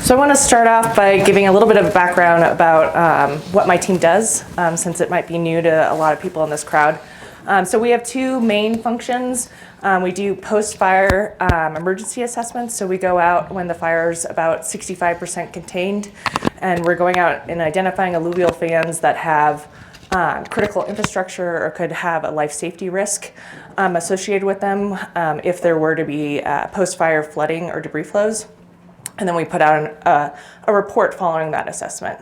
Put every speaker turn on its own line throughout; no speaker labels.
So I want to start off by giving a little bit of a background about what my team does, since it might be new to a lot of people in this crowd. So we have two main functions. We do post-fire emergency assessments. So we go out when the fire's about 65% contained, and we're going out and identifying alluvial fans that have critical infrastructure or could have a life safety risk associated with them if there were to be post-fire flooding or debris flows. And then we put out a report following that assessment.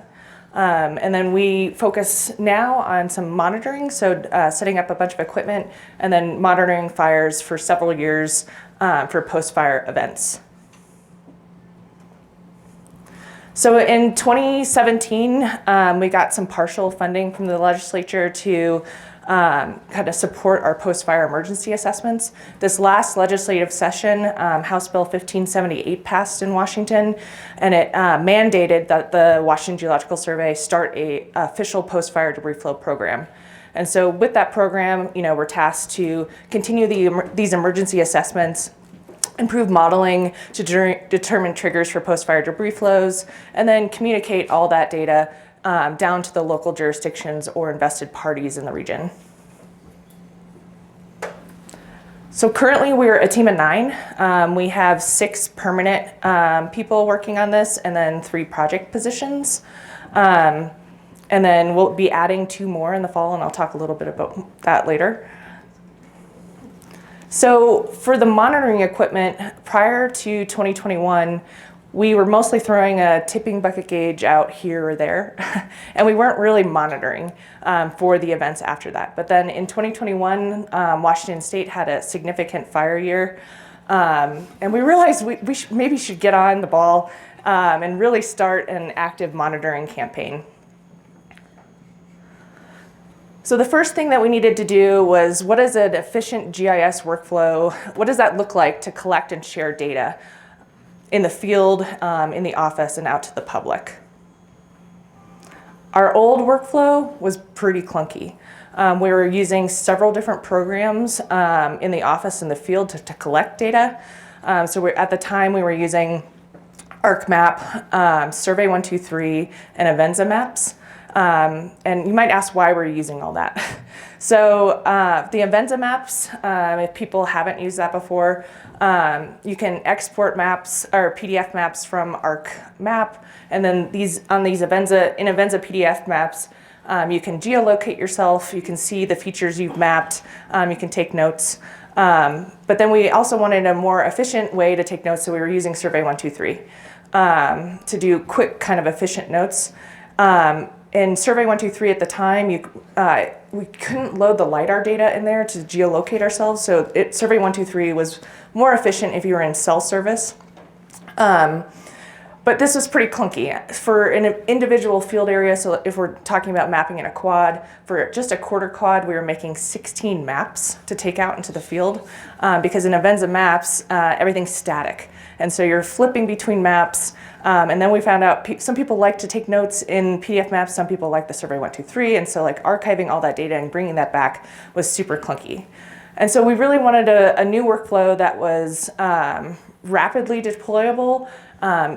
And then we focus now on some monitoring, so setting up a bunch of equipment and then monitoring fires for several years for post-fire events. So in 2017, we got some partial funding from the legislature to kind of support our post-fire emergency assessments. This last legislative session, House Bill 1578 passed in Washington, and it mandated that the Washington Geological Survey start a official post-fire debris flow program. And so with that program, we're tasked to continue these emergency assessments, improve modeling to determine triggers for post-fire debris flows, and then communicate all that data down to the local jurisdictions or invested parties in the region. So currently we're a team of 9. We have 6 permanent people working on this and then 3 project positions. And then we'll be adding 2 more in the fall, and I'll talk a little bit about that later. So for the monitoring equipment, prior to 2021, we were mostly throwing a tipping bucket gauge out here or there, and we weren't really monitoring for the events after that. But then in 2021, Washington State had a significant fire year, and we realized we maybe should get on the ball and really start an active monitoring campaign. So the first thing that we needed to do was, what is an efficient GIS workflow? What does that look like to collect and share data in the field, in the office, and out to the public? Our old workflow was pretty clunky. We were using several different programs in the office and the field to collect data. So at the time we were using ArcMap, Survey 123, and Avenza maps. And you might ask why we're using all that. So the Avenza maps, if people haven't used that before, you can export maps or PDF maps from ArcMap, and then in Avenza PDF maps, you can geolocate yourself, you can see the features you've mapped, you can take notes. But then we also wanted a more efficient way to take notes, so we were using Survey 123 to do quick kind of efficient notes. In Survey 123 at the time, we couldn't load the LiDAR data in there to geolocate ourselves, so Survey 123 was more efficient if you were in cell service. But this was pretty clunky. For an individual field area, so if we're talking about mapping in a quad, for just a quarter quad, we were making 16 maps to take out into the field, because in Avenza maps, everything's static. And so you're flipping between maps, and then we found out some people like to take notes in PDF maps, some people like the Survey 123, and so archiving all that data and bringing that back was super clunky. And so we really wanted a new workflow that was rapidly deployable,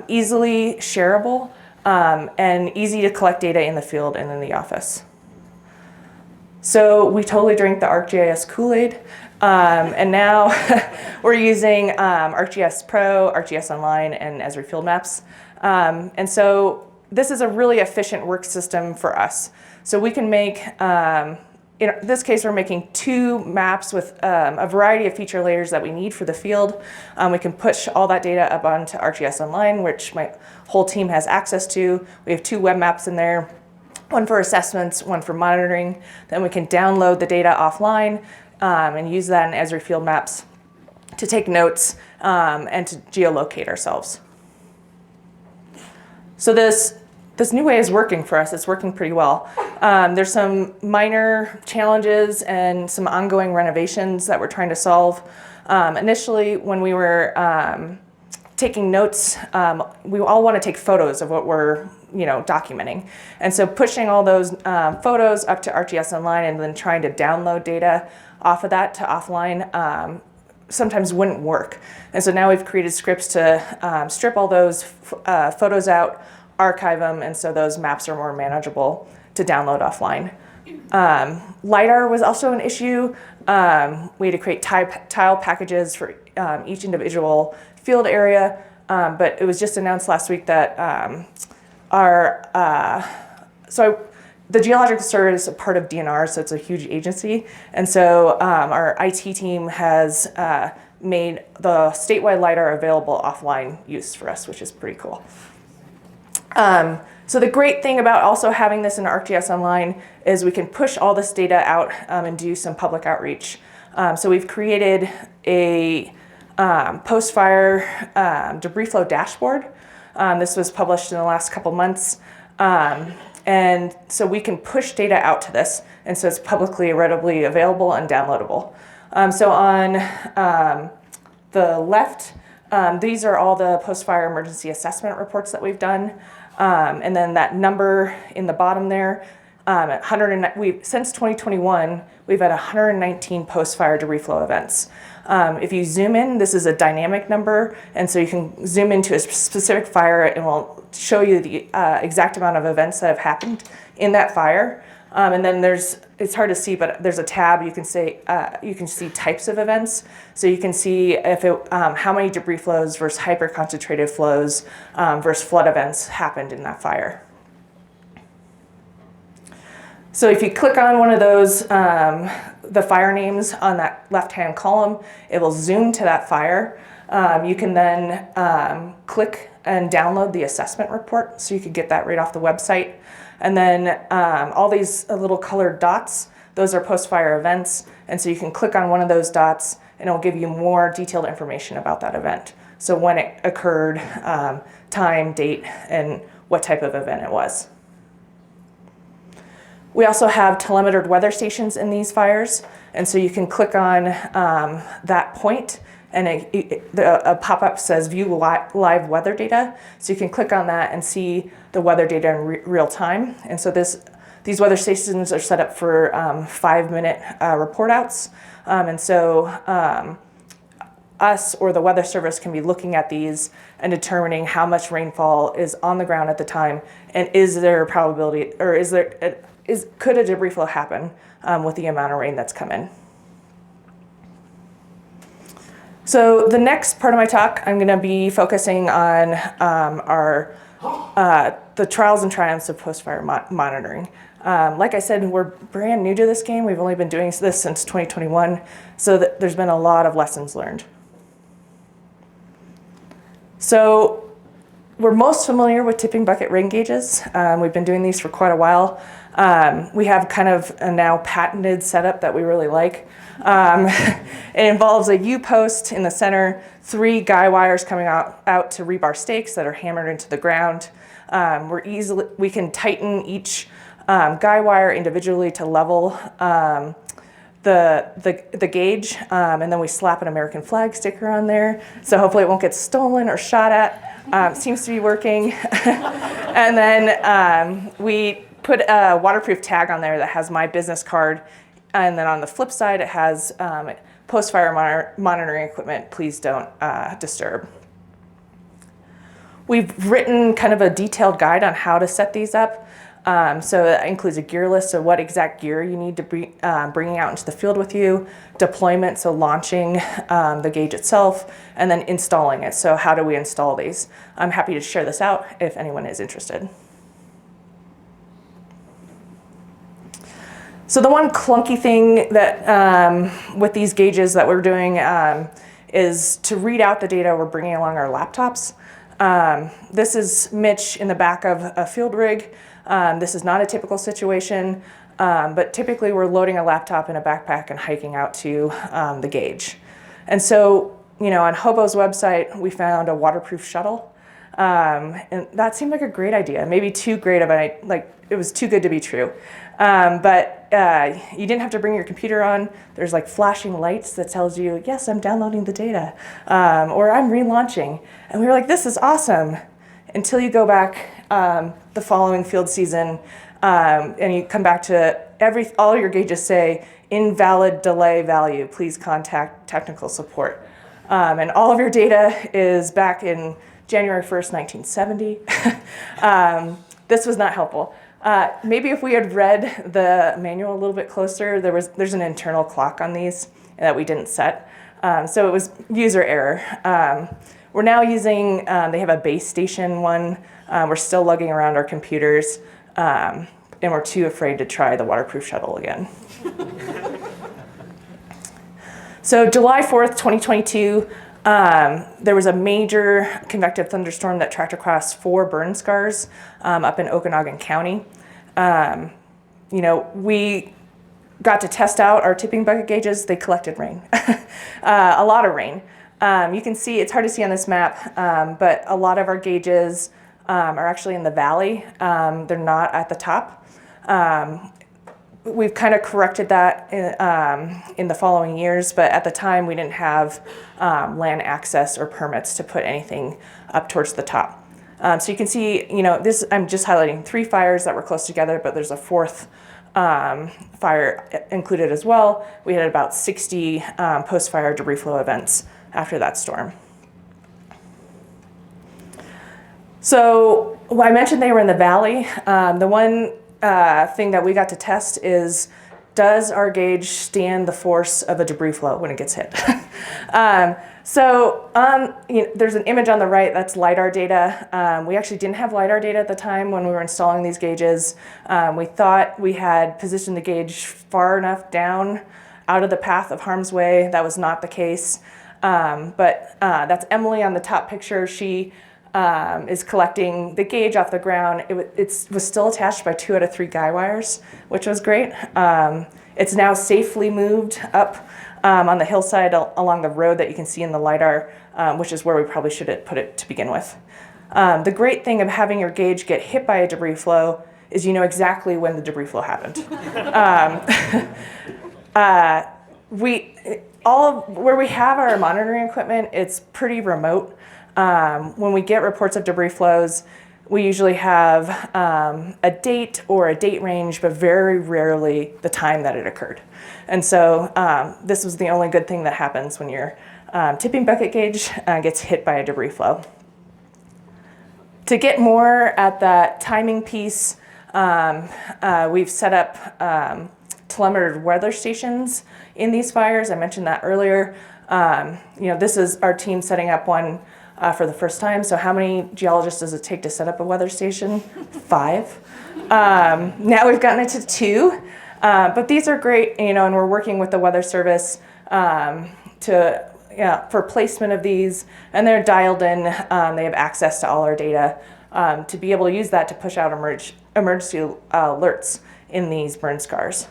easily shareable, and easy to collect data in the field and in the office. So we totally drank the ArcGIS Kool-Aid, and now we're using ArcGIS Pro, ArcGIS Online, and Esri Field Maps. And so this is a really efficient work system for us. So we can make, in this case, we're making 2 maps with a variety of feature layers that we need for the field. We can push all that data up onto ArcGIS Online, which my whole team has access to. We have 2 web maps in there, one for assessments, one for monitoring. Then we can download the data offline and use that in Esri Field Maps to take notes and to geolocate ourselves. So this new way is working for us. It's working pretty well. There's some minor challenges and some ongoing renovations that we're trying to solve. Initially, when we were taking notes, we all want to take photos of what we're documenting. And so pushing all those photos up to ArcGIS Online and then trying to download data off of that to offline sometimes wouldn't work. And so now we've created scripts to strip all those photos out, archive them, and so those maps are more manageable to download offline. LiDAR was also an issue. We had to create tile packages for each individual field area, but it was just announced last week that the Geological Service is a part of DNR, so it's a huge agency. And so our IT team has made the statewide LiDAR available offline use for us, which is pretty cool. So the great thing about also having this in ArcGIS Online is we can push all this data out and do some public outreach. So we've created a Postfire debris flow dashboard. This was published in the last couple months. And so we can push data out to this, and so it's publicly readily available and downloadable. So on the left, these are all the post-fire emergency assessment reports that we've done. And then that number in the bottom there, since 2021, we've had 119 post-fire debris flow events. If you zoom in, this is a dynamic number, and so you can zoom into a specific fire and we'll show you the exact amount of events that have happened in that fire. And then it's hard to see, but there's a tab you can see types of events. So you can see how many debris flows versus hyper-concentrated flows versus flood events happened in that fire. So if you click on one of those, the fire names on that left-hand column, it will zoom to that fire. You can then click and download the assessment report, so you could get that right off the website. And then all these little colored dots, those are post-fire events. And so you can click on one of those dots and it'll give you more detailed information about that event. So when it occurred, time, date, and what type of event it was. We also have telemetered weather stations in these fires. And so you can click on that point and a pop-up says view live weather data. So you can click on that and see the weather data in real time. And so these weather stations are set up for 5-minute report outs. And so us or the Weather Service can be looking at these and determining how much rainfall is on the ground at the time, and is there a probability, or could a debris flow happen with the amount of rain that's come in. So the next part of my talk, I'm going to be focusing on the trials and triumphs of post-fire monitoring. Like I said, we're brand new to this game. We've only been doing this since 2021, so there's been a lot of lessons learned. So we're most familiar with tipping bucket rain gauges. We've been doing these for quite a while. We have kind of a now patented setup that we really like. It involves a U-post in the center, 3 guy wires coming out to rebar stakes that are hammered into the ground. We can tighten each guy wire individually to level the gauge, and then we slap an American flag sticker on there. So hopefully it won't get stolen or shot at. Seems to be working. And then we put a waterproof tag on there that has my business card. And then on the flip side, it has post-fire monitoring equipment, please don't disturb. We've written kind of a detailed guide on how to set these up. So that includes a gear list of what exact gear you need to bringing out into the field with you, deployment, so launching the gauge itself, and then installing it. So how do we install these? I'm happy to share this out if anyone is interested. So the one clunky thing that with these gauges that we're doing is to read out the data we're bringing along our laptops. This is Mitch in the back of a field rig. This is not a typical situation, but typically we're loading a laptop in a backpack and hiking out to the gauge. And so, on Hobo's website, we found a waterproof shuttle. And that seemed like a great idea, maybe too great of it was too good to be true. But you didn't have to bring your computer on. There's like flashing lights that tells you, yes, I'm downloading the data, or I'm relaunching. And we were like, this is awesome, until you go back the following field season and you come back to all your gauges say invalid delay value, please contact technical support. And all of your data is back in January 1st, 1970. This was not helpful. Maybe if we had read the manual a little bit closer, there's an internal clock on these that we didn't set. So it was user error. We're now using, they have a base station one. We're still lugging around our computers, and we're too afraid to try the waterproof shuttle again. So July 4th, 2022, there was a major convective thunderstorm that tracked across 4 burn scars up in Okanagan County. We got to test out our tipping bucket gauges. They collected rain, a lot of rain. You can see, it's hard to see on this map, but a lot of our gauges are actually in the valley. They're not at the top. We've kind of corrected that in the following years, but at the time we didn't have land access or permits to put anything up towards the top. So you can see, this, I'm just highlighting 3 fires that were close together, but there's a 4th fire included as well. We had about 60 post-fire debris flow events after that storm. So I mentioned they were in the valley. The one thing that we got to test is, does our gauge stand the force of a debris flow when it gets hit? There's an image on the right, that's LiDAR data. We actually didn't have LiDAR data at the time when we were installing these gauges. We thought we had positioned the gauge far enough down out of the path of harm's way. That was not the case. That's Emily on the top picture. She is collecting the gauge off the ground. It was still attached by 2 out of 3 guy wires, which was great. It's now safely moved up on the hillside along the road that you can see in the LiDAR, which is where we probably should have put it to begin with. The great thing of having your gauge get hit by a debris flow is you know exactly when the debris flow happened. Where we have our monitoring equipment, it's pretty remote. When we get reports of debris flows, we usually have a date or a date range, but very rarely the time that it occurred. And so this was the only good thing that happens when your tipping bucket gauge gets hit by a debris flow. To get more at that timing piece, we've set up telemetered weather stations in these fires. I mentioned that earlier. This is our team setting up one for the first time. So how many geologists does it take to set up a weather station? 5. Now we've gotten it to 2. But these are great, and we're working with the Weather Service for placement of these, and they're dialed in. They have access to all our data to be able to use that to push out emergency alerts in these burn scars.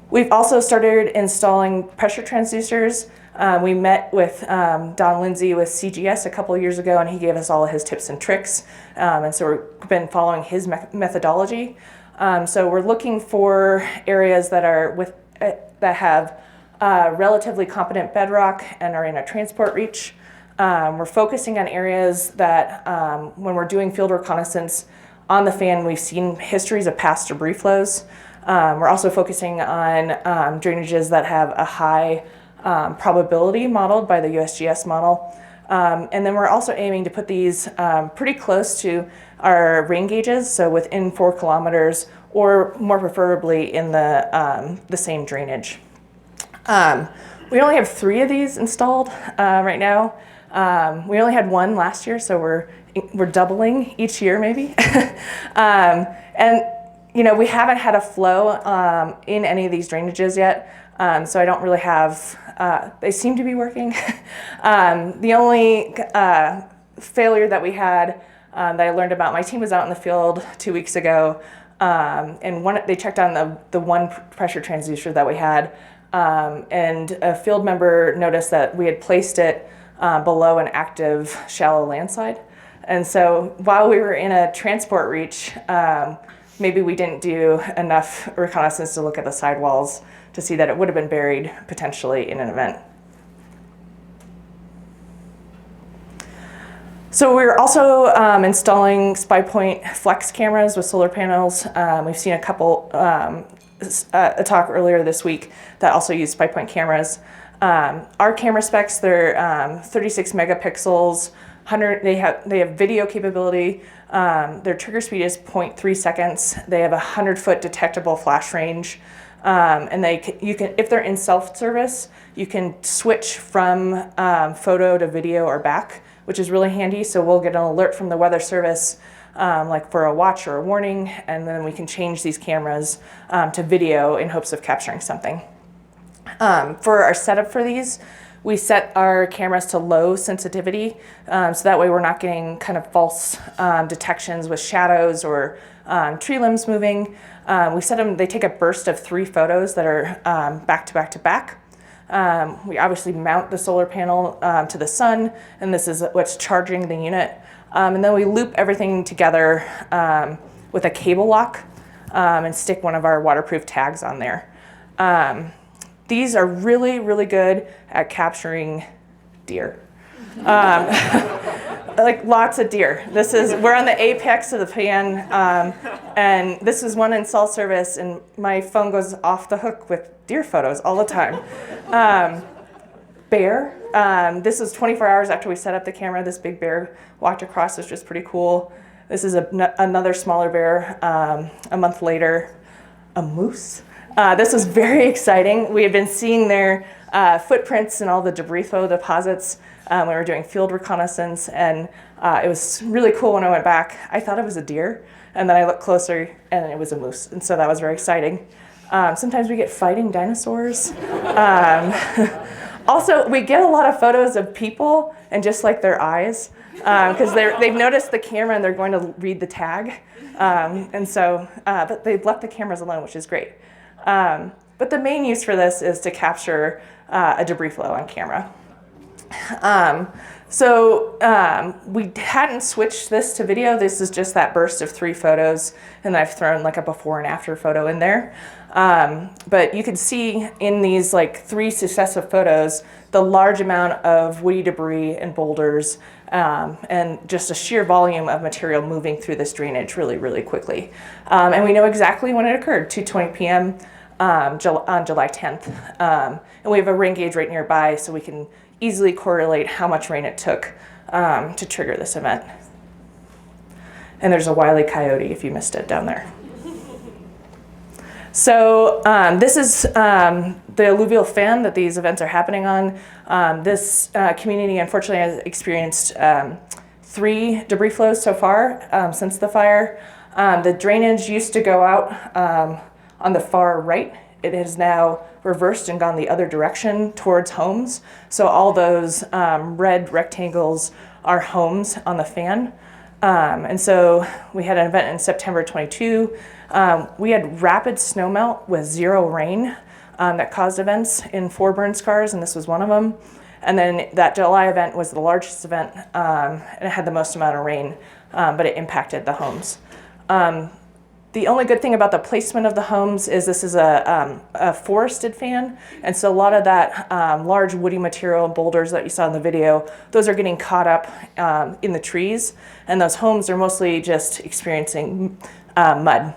We've also started installing pressure transducers. We met with Don Lindsay with CGS a couple of years ago, and he gave us all of his tips and tricks. And so we've been following his methodology. So we're looking for areas that are that have relatively competent bedrock and are in a transport reach. We're focusing on areas that when we're doing field reconnaissance on the fan, we've seen histories of past debris flows. We're also focusing on drainages that have a high probability modeled by the USGS model. And then we're also aiming to put these pretty close to our rain gauges, so within 4 kilometers, or more preferably in the same drainage. We only have 3 of these installed right now. We only had 1 last year, so we're doubling each year maybe. And we haven't had a flow in any of these drainages yet, so I don't really have, they seem to be working. The only failure that we had that I learned about, my team was out in the field 2 weeks ago, and they checked on the one pressure transducer that we had, and a field member noticed that we had placed it below an active shallow landslide. And so while we were in a transport reach, maybe we didn't do enough reconnaissance to look at the sidewalls to see that it would have been buried potentially in an event. So we're also installing SpyPoint Flex cameras with solar panels. We've seen a couple, a talk earlier this week that also use SpyPoint cameras. Our camera specs, they're 36 megapixels, 100. They have video capability. Their trigger speed is 0.3 seconds. They have a 100-foot detectable flash range, and you can, if they're in self-service, you can switch from photo to video or back, which is really handy. So we'll get an alert from the weather service, like for a watch or a warning, and then we can change these cameras to video in hopes of capturing something. For our setup for these, we set our cameras to low sensitivity, so that way we're not getting kind of false detections with shadows or tree limbs moving. We set them, they take a burst of 3 photos that are back to back to back. We obviously mount the solar panel to the sun, and this is what's charging the unit. And then we loop everything together with a cable lock and stick one of our waterproof tags on there. These are really, really good at capturing deer. Like lots of deer. We're on the apex of the fan, and this is one in cell service, and my phone goes off the hook with deer photos all the time. Bear. This is 24 hours after we set up the camera. This big bear walked across, which was pretty cool. This is another smaller bear. A month later, a moose. This was very exciting. We had been seeing their footprints and all the debris flow deposits when we were doing field reconnaissance, and it was really cool when I went back. I thought it was a deer, and then I looked closer, and it was a moose, and so that was very exciting. Sometimes we get fighting dinosaurs. Also, we get a lot of photos of people and just like their eyes, because they've noticed the camera and they're going to read the tag. And so, but they've left the cameras alone, which is great. But the main use for this is to capture a debris flow on camera. We hadn't switched this to video. This is just that burst of 3 photos, and I've thrown like a before and after photo in there. But you can see in these like 3 successive photos, the large amount of woody debris and boulders, and just a sheer volume of material moving through this drainage really, really quickly. And we know exactly when it occurred, 2:20 p.m. On July 10th. And we have a rain gauge right nearby, so we can easily correlate how much rain it took to trigger this event. And there's a wily coyote if you missed it down there. So this is the alluvial fan that these events are happening on. This community unfortunately has experienced 3 debris flows so far since the fire. The drainage used to go out on the far right. It has now reversed and gone the other direction towards homes. So all those red rectangles are homes on the fan. And so we had an event in September 22. We had rapid snowmelt with 0 rain that caused events in 4 burn scars, and this was one of them. And then that July event was the largest event, and it had the most amount of rain, but it impacted the homes. The only good thing about the placement of the homes is this is a forested fan, and so a lot of that large woody material and boulders that you saw in the video, those are getting caught up in the trees, and those homes are mostly just experiencing mud.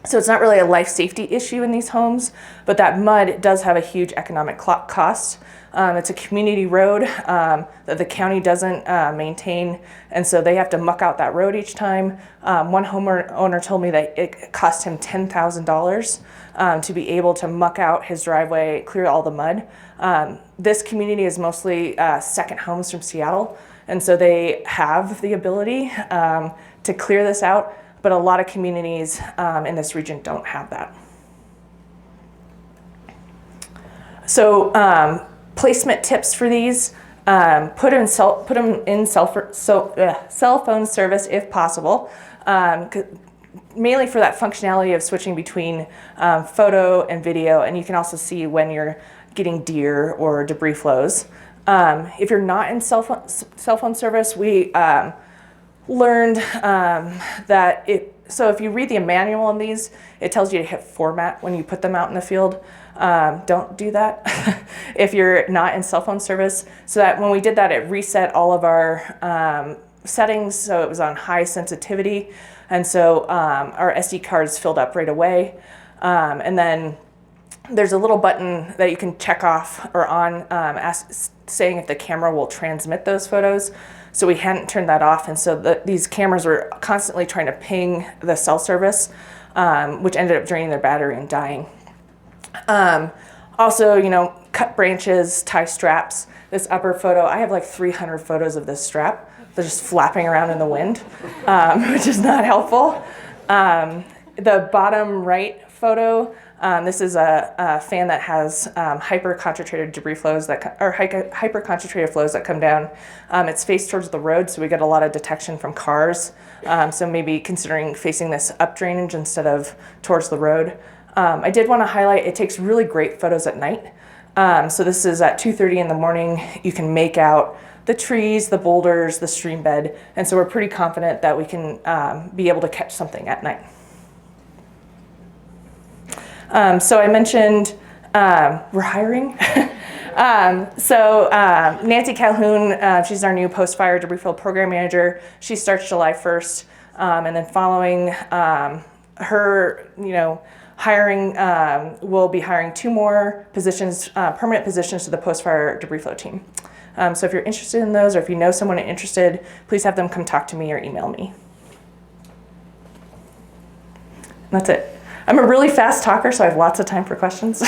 So it's not really a life safety issue in these homes, but that mud does have a huge economic cost. It's a community road that the county doesn't maintain, and so they have to muck out that road each time. One homeowner told me that it cost him $10,000 to be able to muck out his driveway, clear all the mud. This community is mostly second homes from Seattle, and so they have the ability to clear this out, but a lot of communities in this region don't have that. So placement tips for these: put them in cell phone service if possible, mainly for that functionality of switching between photo and video, and you can also see when you're getting deer or debris flows. If you're not in cell phone service, we learned that so if you read the manual on these, it tells you to hit format when you put them out in the field. Don't do that if you're not in cell phone service. So that when we did that, it reset all of our settings, so it was on high sensitivity. And so our SD cards filled up right away. And then there's a little button that you can check off or on saying if the camera will transmit those photos. So we hadn't turned that off. And so these cameras were constantly trying to ping the cell service, which ended up draining their battery and dying. Also, you know, cut branches, tie straps. This upper photo, I have like 300 photos of this strap. They're just flapping around in the wind, which is not helpful. The bottom right photo, this is a fan that has hyper-concentrated debris flows or hyper-concentrated flows that come down. It's faced towards the road, so we get a lot of detection from cars. So maybe considering facing this up drainage instead of towards the road. I did want to highlight, it takes really great photos at night. So this is at 2:30 in the morning. You can make out the trees, the boulders, the stream bed. And so we're pretty confident that we can be able to catch something at night. So I mentioned we're hiring. Nancy Calhoun, she's our new Postfire debris field program manager. She starts July 1st. And then following her, you know, hiring, we'll be hiring 2 more positions, permanent positions to the Postfire debris flow team. So if you're interested in those, or if you know someone interested, please have them come talk to me or email me. And that's it. I'm a really fast talker, so I have lots of time for questions.